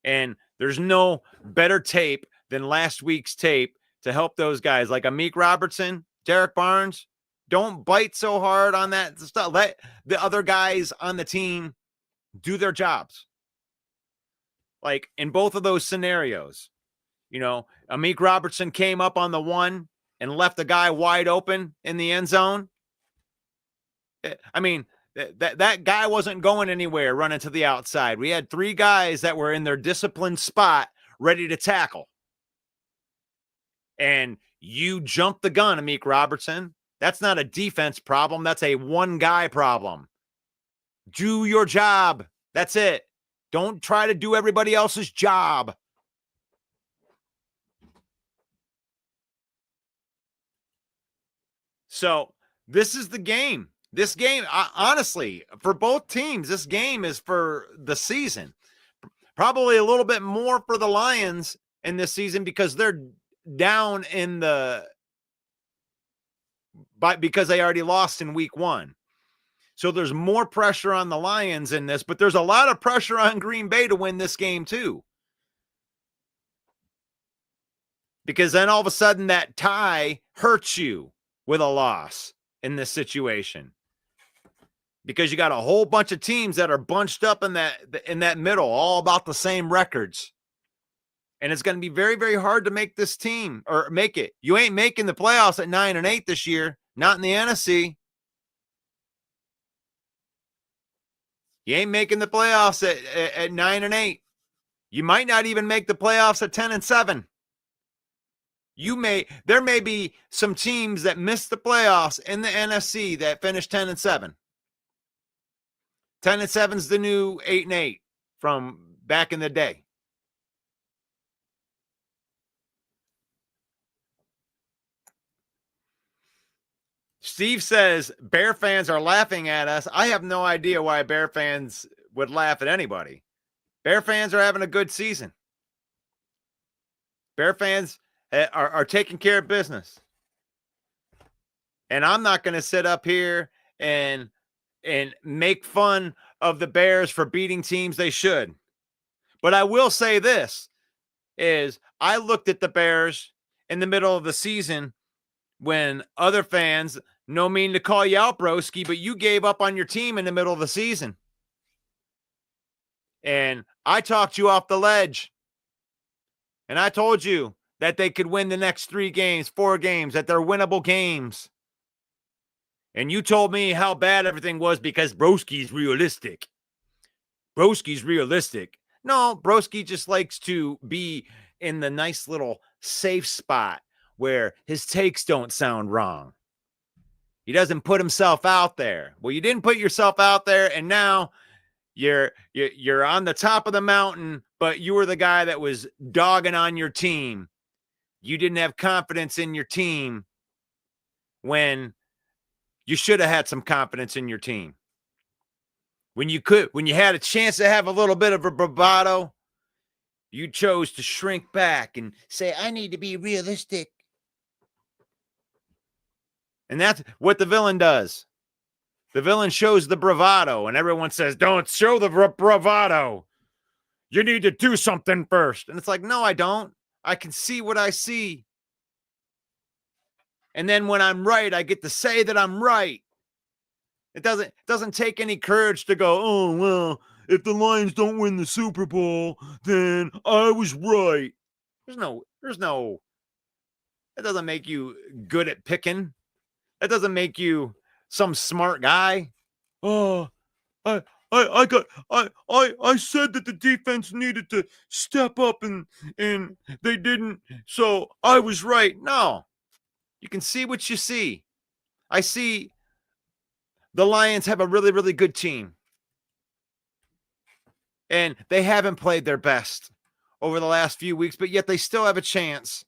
And there's no better tape than last week's tape to help those guys like Amik Robertson, Derek Barnes. Don't bite so hard on that stuff. Let the other guys on the team do their jobs. Like in both of those scenarios, you know, Amik Robertson came up on the 1 and left the guy wide open in the end zone. I mean, that guy wasn't going anywhere running to the outside. We had 3 guys that were in their disciplined spot ready to tackle. And you jumped the gun, Amik Robertson. That's not a defense problem. That's a one-guy problem. Do your job. That's it. Don't try to do everybody else's job. So this is the game. This game, honestly, for both teams, this game is for the season. Probably a little bit more for the Lions in this season, because they're down in because they already lost in week 1. So there's more pressure on the Lions in this, but there's a lot of pressure on Green Bay to win this game too. Because then all of a sudden that tie hurts you with a loss in this situation. Because you got a whole bunch of teams that are bunched up in that middle, all about the same records. And it's going to be very, very hard to make this team or make it. You ain't making the playoffs at 9-8 this year, not in the NFC. You ain't making the playoffs at 9-8. You might not even make the playoffs at 10-7. There may be some teams that missed the playoffs in the NFC that finished 10-7. 10-7 is the new 8-8 from back in the day. Steve says Bear fans are laughing at us. I have no idea why Bear fans would laugh at anybody. Bear fans are having a good season. Bear fans are taking care of business. And I'm not going to sit up here and and make fun of the Bears for beating teams they should. But I will say this is I looked at the Bears in the middle of the season when other fans, no mean to call you out, broski, but you gave up on your team in the middle of the season. And I talked you off the ledge. And I told you that they could win the next 3 games, 4 games, that they're winnable games. And you told me how bad everything was because broski's realistic. Broski's realistic. No, broski just likes to be in the nice little safe spot where his takes don't sound wrong. He doesn't put himself out there. Well, you didn't put yourself out there, and now you're on the top of the mountain, but you were the guy that was dogging on your team. You didn't have confidence in your team when you should have had some confidence in your team. When you had a chance to have a little bit of a bravado, you chose to shrink back and say, I need to be realistic. And that's what the villain does. The villain shows the bravado, and everyone says, don't show the bravado. You need to do something first. And it's like, no, I don't. I can see what I see. And then when I'm right, I get to say that I'm right. It doesn't take any courage to go, oh, well, if the Lions don't win the Super Bowl, then I was right. There's no, that doesn't make you good at picking. That doesn't make you some smart guy. Oh, I said that the defense needed to step up and they didn't. So I was right. No, you can see what you see. I see the Lions have a really, really good team. And they haven't played their best over the last few weeks, but yet they still have a chance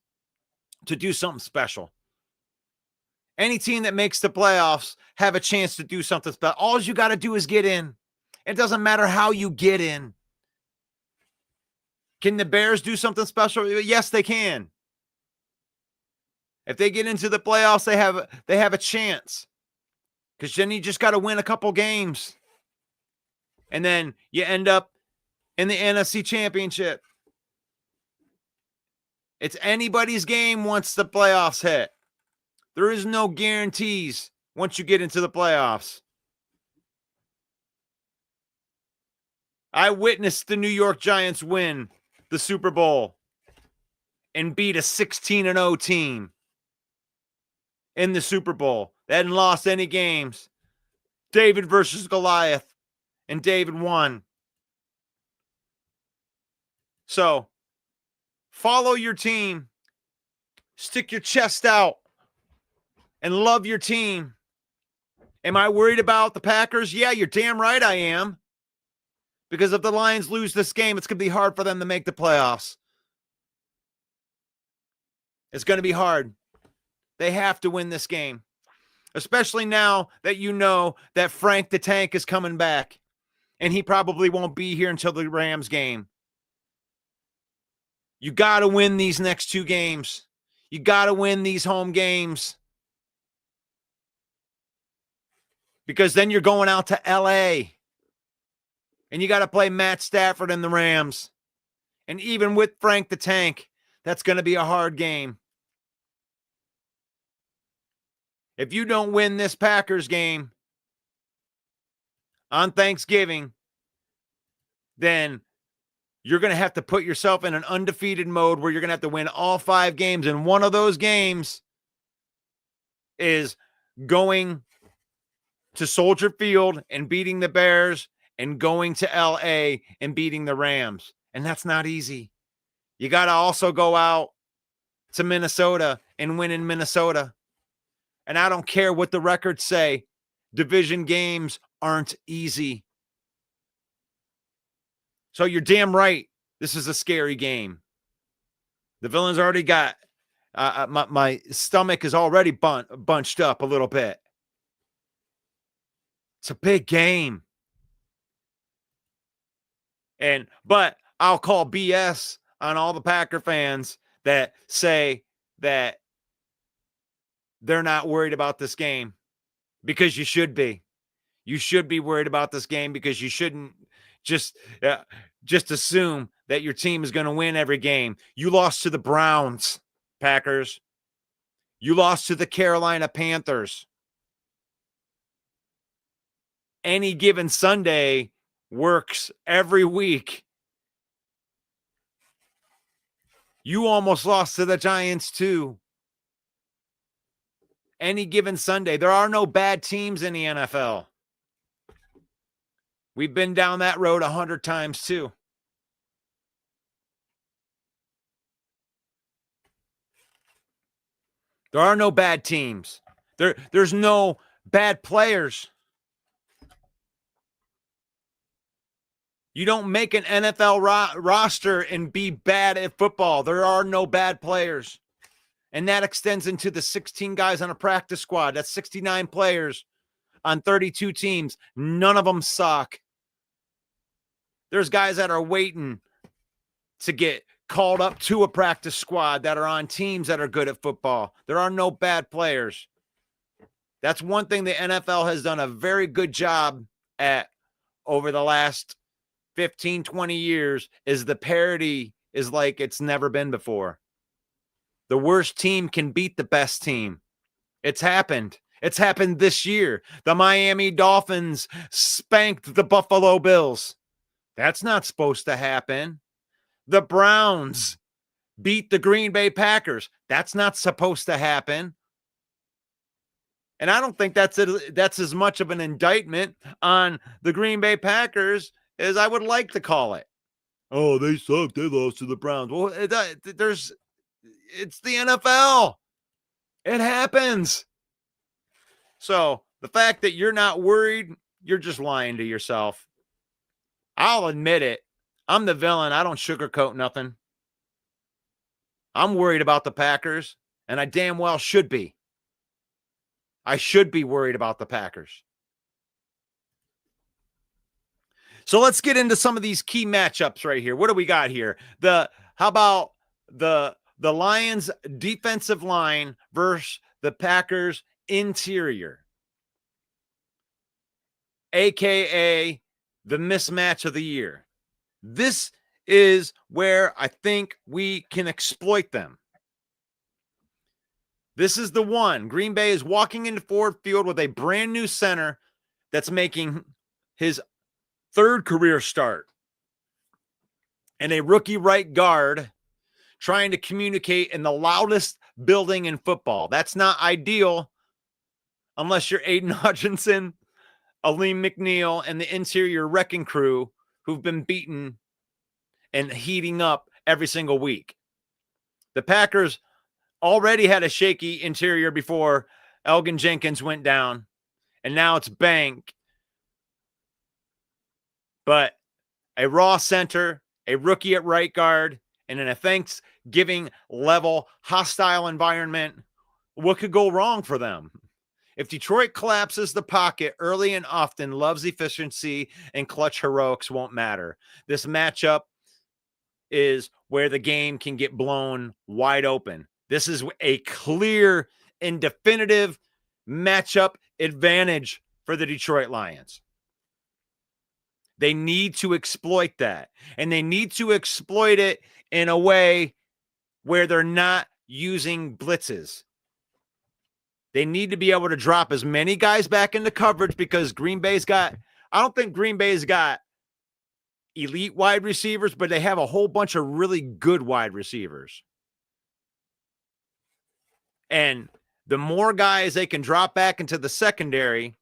to do something special. Any team that makes the playoffs have a chance to do something special. All you got to do is get in. It doesn't matter how you get in. Can the Bears do something special? Yes, they can. If they get into the playoffs, they have a chance. Because then you just got to win a couple games. And then you end up in the NFC Championship. It's anybody's game once the playoffs hit. There is no guarantees once you get into the playoffs. I witnessed the New York Giants win the Super Bowl and beat a 16-0 team in the Super Bowl. They hadn't lost any games. David versus Goliath, and David won. So, follow your team. Stick your chest out. And love your team. Am I worried about the Packers? Yeah, you're damn right I am. Because if the Lions lose this game, it's going to be hard for them to make the playoffs. It's going to be hard. They have to win this game. Especially now that you know that Frank the Tank is coming back. And he probably won't be here until the Rams game. You got to win these next 2 games. You got to win these home games. Because then you're going out to LA. And you got to play Matt Stafford and the Rams. And even with Frank the Tank, that's going to be a hard game. If you don't win this Packers game on Thanksgiving, then you're going to have to put yourself in an undefeated mode where you're going to have to win all 5 games. And one of those games is going to Soldier Field and beating the Bears and going to LA and beating the Rams. And that's not easy. You got to also go out to Minnesota and win in Minnesota. And I don't care what the records say. Division games aren't easy. So you're damn right. This is a scary game. The villain's already got, my stomach is already bunched up a little bit. It's a big game. But I'll call BS on all the Packer fans that say that they're not worried about this game, because you should be. You should be worried about this game because you shouldn't just assume that your team is going to win every game. You lost to the Browns, Packers. You lost to the Carolina Panthers. Any given Sunday works every week. You almost lost to the Giants too. Any given Sunday. There are no bad teams in the NFL. We've been down that road 100 times too. There are no bad teams. There's no bad players. You don't make an NFL roster and be bad at football. There are no bad players. And that extends into the 16 guys on a practice squad. That's 69 players on 32 teams. None of them suck. There's guys that are waiting to get called up to a practice squad that are on teams that are good at football. There are no bad players. That's one thing the NFL has done a very good job at over the last 15, 20 years is the parity is like it's never been before. The worst team can beat the best team. It's happened. It's happened this year. The Miami Dolphins spanked the Buffalo Bills. That's not supposed to happen. The Browns beat the Green Bay Packers. That's not supposed to happen. And I don't think that's as much of an indictment on the Green Bay Packers as I would like to call it. Oh, they suck. They lost to the Browns. Well, it's the NFL. It happens. So the fact that you're not worried, you're just lying to yourself. I'll admit it. I'm the villain. I don't sugarcoat nothing. I'm worried about the Packers, and I damn well should be. I should be worried about the Packers. So let's get into some of these key matchups right here. What do we got here? How about the Lions defensive line versus the Packers interior, aka the mismatch of the year. This is where I think we can exploit them. This is the one. Green Bay is walking into Ford Field with a brand new center that's making his third career start, and a rookie right guard trying to communicate in the loudest building in football. That's not ideal unless you're Aiden Hutchinson, Aleem McNeil, and the interior wrecking crew who've been beaten and heating up every single week. The Packers already had a shaky interior before Elgin Jenkins went down, and now it's Bank. But a raw center, a rookie at right guard, and in a Thanksgiving level hostile environment, what could go wrong for them? If Detroit collapses the pocket early and often, Love's efficiency and clutch heroics won't matter. This matchup is where the game can get blown wide open. This is a clear and definitive matchup advantage for the Detroit Lions. They need to exploit that, and they need to exploit it in a way where they're not using blitzes. They need to be able to drop as many guys back into coverage because I don't think Green Bay's got elite wide receivers, but they have a whole bunch of really good wide receivers. And the more guys they can drop back into the secondary,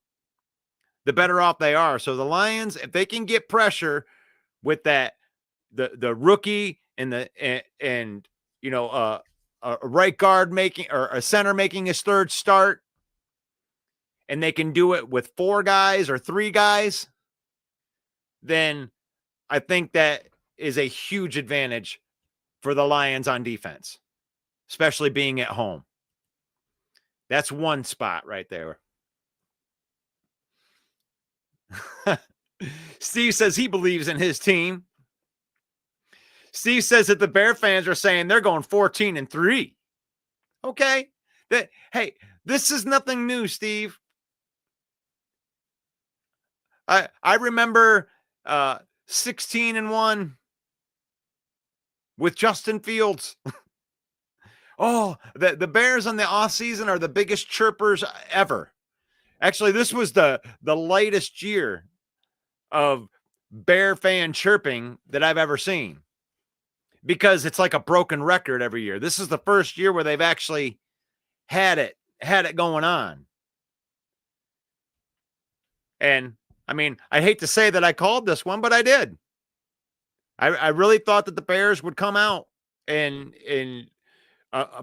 the better off they are. So the Lions, if they can get pressure with that, the rookie and a right guard making or a center making his third start, and they can do it with 4 guys or 3 guys, then I think that is a huge advantage for the Lions on defense, especially being at home. That's one spot right there. Steve says he believes in his team. Steve says that the Bear fans are saying they're going 14-3. Okay. Hey, this is nothing new, Steve. I remember 16-1 with Justin Fields. Oh, the Bears on the offseason are the biggest chirpers ever. Actually, this was the lightest year of Bear fan chirping that I've ever seen, because it's like a broken record every year. This is the first year where they've actually had it going on. And I mean, I hate to say that I called this one, but I did. I really thought that the Bears would come out and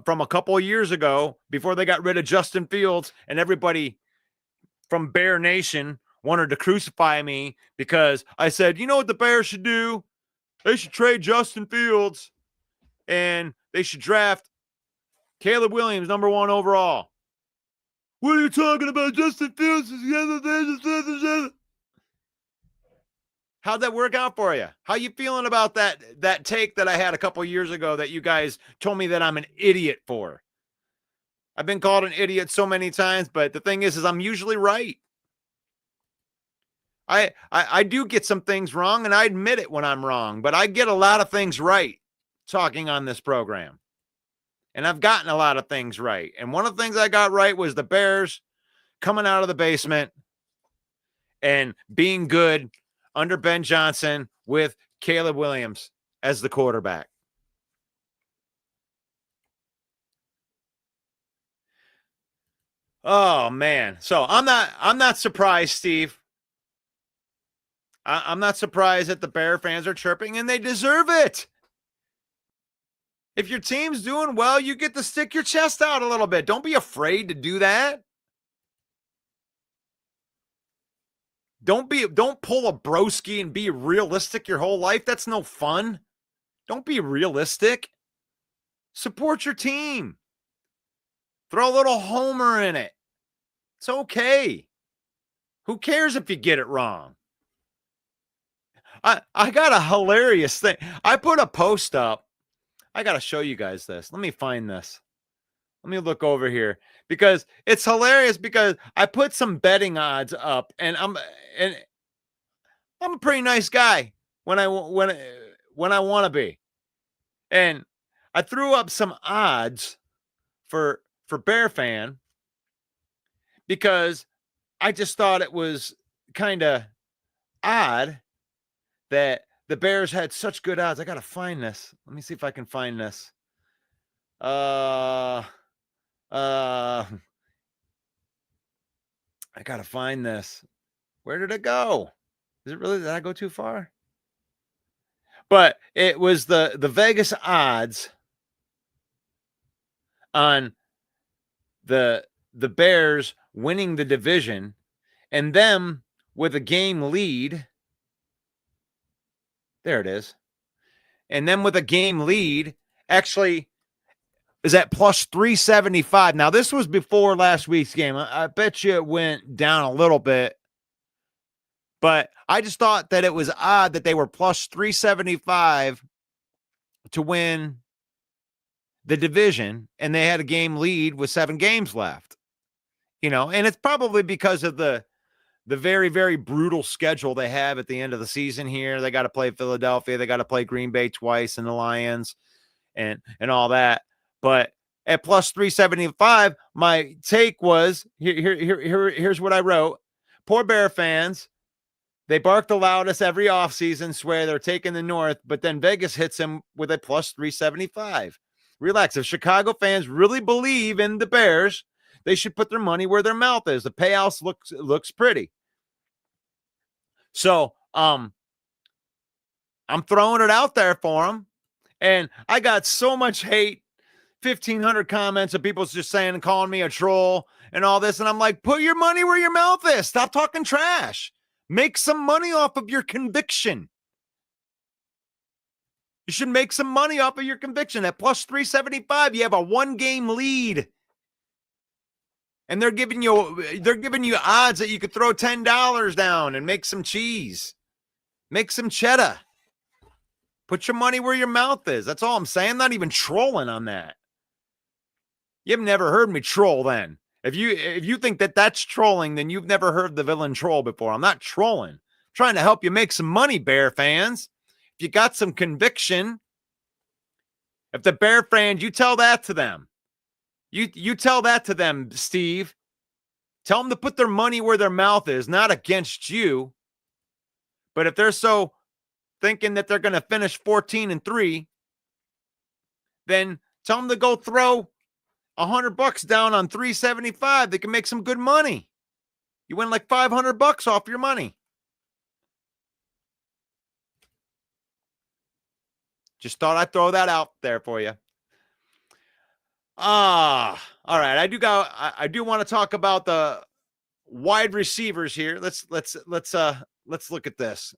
from a couple of years ago, before they got rid of Justin Fields, and everybody from Bear Nation wanted to crucify me because I said, you know what the Bears should do? They should trade Justin Fields and they should draft Caleb Williams #1 overall. What are you talking about? Justin Fields is How'd that work out for you? How you feeling about that take that I had a couple years ago that you guys told me that I'm an idiot for? I've been called an idiot so many times, but the thing is I'm usually right. I do get some things wrong, and I admit it when I'm wrong, but I get a lot of things right talking on this program. And I've gotten a lot of things right. And one of the things I got right was the Bears coming out of the basement and being good under Ben Johnson with Caleb Williams as the quarterback. Oh man. So I'm not surprised, Steve. I'm not surprised that the Bear fans are chirping, and they deserve it. If your team's doing well, you get to stick your chest out a little bit. Don't be afraid to do that. Don't pull a broski and be realistic your whole life. That's no fun. Don't be realistic. Support your team. Throw a little homer in it. It's okay. Who cares if you get it wrong? I got a hilarious thing. I put a post up. I got to show you guys this. Let me find this. Let me look over here, because it's hilarious, because I put some betting odds up, and I'm a pretty nice guy when I want to be. And I threw up some odds for Bear fan, because I just thought it was kind of odd that the Bears had such good odds. I got to find this. Let me see if I can find this. I got to find this. Where did it go? Is it really, did I go too far? But it was the Vegas odds on the Bears winning the division and them with a game lead. There it is. And then with a game lead, actually is at plus 375. Now, this was before last week's game. I bet you it went down a little bit. But I just thought that it was odd that they were plus 375 to win the division, and they had a game lead with 7 games left. You know, and it's probably because of the very, very brutal schedule they have at the end of the season here. They got to play Philadelphia. They got to play Green Bay twice, and the Lions and all that. But at plus 375, my take was, here's what I wrote. Poor Bear fans. They bark the loudest every offseason, swear they're taking the North, but then Vegas hits them with a plus 375. Relax. If Chicago fans really believe in the Bears, they should put their money where their mouth is. The payouts looks pretty. So, I'm throwing it out there for them. And I got so much hate, 1,500 comments of people just saying and calling me a troll and all this. And I'm like, put your money where your mouth is. Stop talking trash. Make some money off of your conviction. You should make some money off of your conviction. At plus 375, you have a 1-game lead. And they're giving you odds that you could throw $10 down and make some cheese. Make some cheddar. Put your money where your mouth is. That's all I'm saying. I'm not even trolling on that. You've never heard me troll then. If you think that that's trolling, then you've never heard the villain troll before. I'm not trolling. I'm trying to help you make some money, Bear fans. If you got some conviction, if the Bear fans, you tell that to them. You tell that to them, Steve. Tell them to put their money where their mouth is, not against you. But if they're so thinking that they're going to finish 14-3, then tell them to go throw $100 down on 375. They can make some good money. You win like $500 off your money. Just thought I'd throw that out there for you. All right. I do want to talk about the wide receivers here. Let's look at this.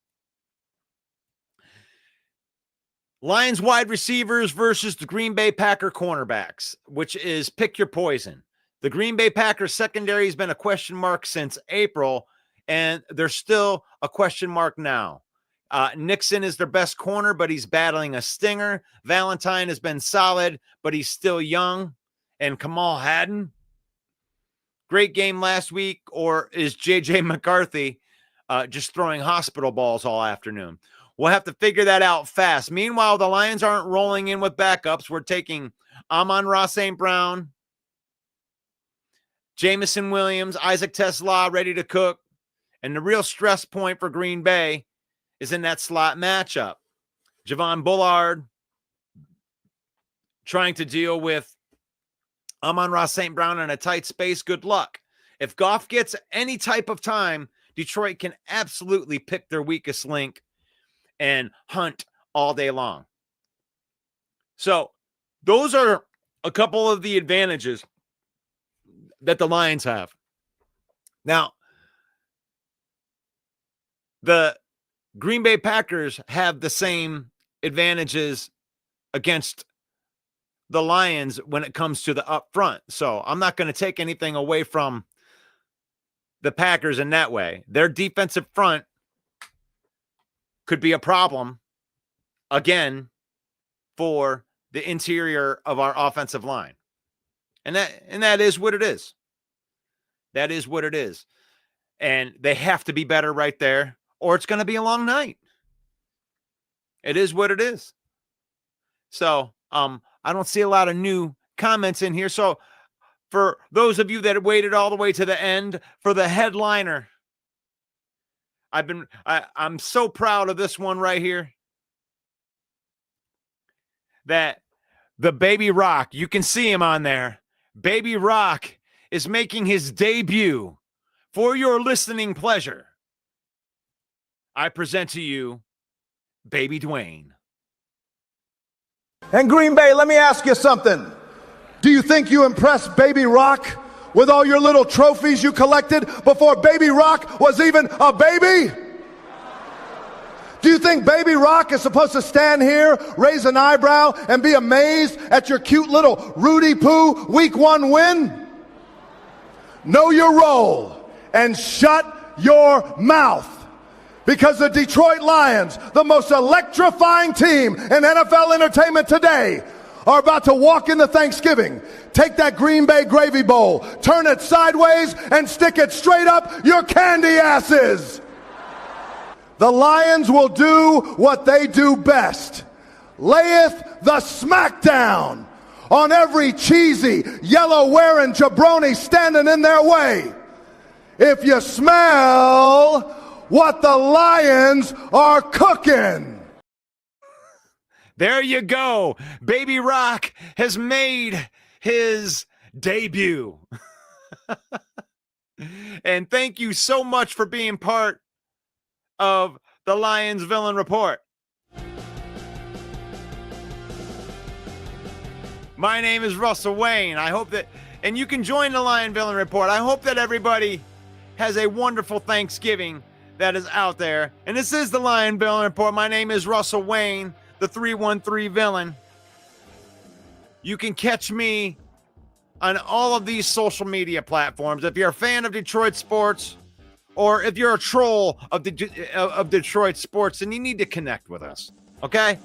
Lions wide receivers versus the Green Bay Packer cornerbacks, which is pick your poison. The Green Bay Packers secondary has been a question mark since April, and they're still a question mark now. Nixon is their best corner, but he's battling a stinger. Valentine has been solid, but he's still young. And Kamal Hadden, great game last week, or is J.J. McCarthy just throwing hospital balls all afternoon? We'll have to figure that out fast. Meanwhile, the Lions aren't rolling in with backups. We're taking Amon-Ra St. Brown, Jamison Williams, Isaac Tesla ready to cook. And the real stress point for Green Bay is in that slot matchup. Javon Bullard trying to deal with Amon-Ra St. Brown in a tight space. Good luck. If Goff gets any type of time, Detroit can absolutely pick their weakest link and hunt all day long. So those are a couple of the advantages that the Lions have. Now, the Green Bay Packers have the same advantages against the Lions when it comes to the up front. So I'm not going to take anything away from the Packers in that way. Their defensive front could be a problem again for the interior of our offensive line. And that is what it is. That is what it is. And they have to be better right there, or it's going to be a long night. It is what it is. So, I don't see a lot of new comments in here. So for those of you that waited all the way to the end for the headliner, I'm so proud of this one right here. That the Baby Rock, you can see him on there. Baby Rock is making his debut. For your listening pleasure, I present to you Baby Dwayne. And Green Bay, let me ask you something. Do you think you impressed Baby Rock with all your little trophies you collected before Baby Rock was even a baby? Do you think Baby Rock is supposed to stand here, raise an eyebrow, and be amazed at your cute little Rudy Poo Week 1 win? Know your role and shut your mouth. Because the Detroit Lions, the most electrifying team in NFL entertainment today, are about to walk into Thanksgiving. Take that Green Bay gravy bowl, turn it sideways, and stick it straight up your candy asses. The Lions will do what they do best. Layeth the smackdown on every cheesy, yellow-wearing jabroni standing in their way. If you smell what the Lions are cooking. There you go. Baby Rock has made his debut. And thank you so much for being part of the Lions Villain Report. My name is Russell Wayne. I hope that, and you can join the Lion Villain Report. I hope that everybody has a wonderful Thanksgiving that is out there. And this is the Lion Villain Report. My name is Russell Wayne, the 313 Villain. You can catch me on all of these social media platforms. If you're a fan of Detroit sports, or if you're a troll of Detroit sports, then you need to connect with us, okay?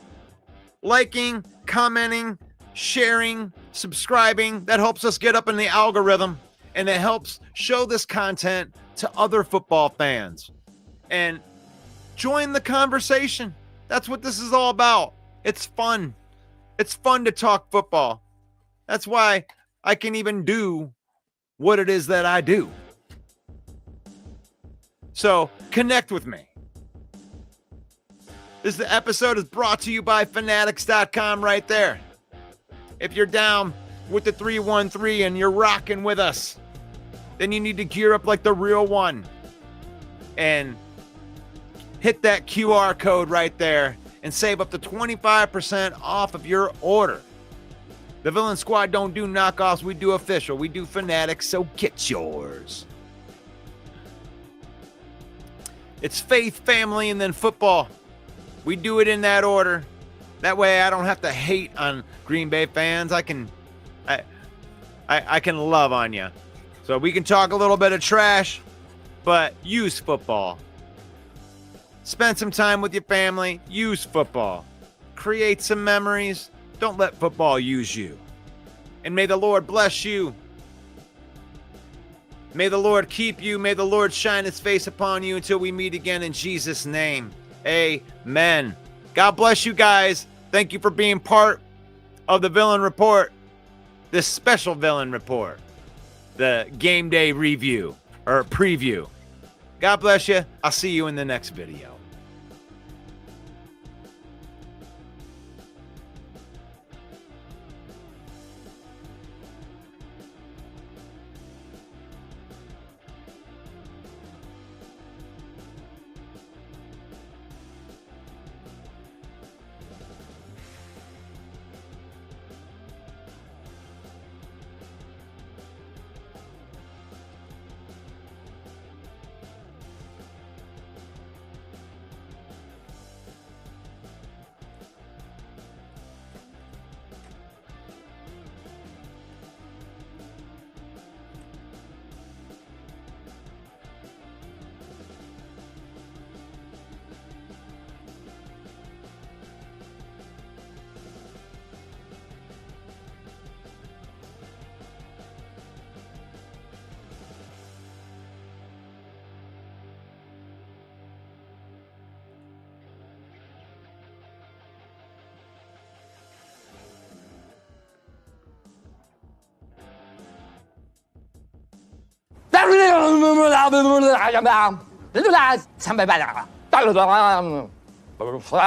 Liking, commenting, sharing, subscribing, that helps us get up in the algorithm and it helps show this content to other football fans. And join the conversation. That's what this is all about. It's fun. It's fun to talk football. That's why I can even do what it is that I do. So connect with me. This episode is brought to you by Fanatics.com right there. If you're down with the 313 and you're rocking with us, then you need to gear up like the real one and hit that QR code right there and save up to 25% off of your order. The Villain Squad don't do knockoffs. We do official. We do Fanatics, so get yours. It's faith, family, and then football. We do it in that order. That way I don't have to hate on Green Bay fans. I can love on you. So we can talk a little bit of trash, but use football. Spend some time with your family. Use football. Create some memories. Don't let football use you. And may the Lord bless you. May the Lord keep you. May the Lord shine his face upon you until we meet again in Jesus' name. Amen. God bless you guys. Thank you for being part of the Villain Report, this special Villain Report, the game day review or preview. God bless you. I'll see you in the next video.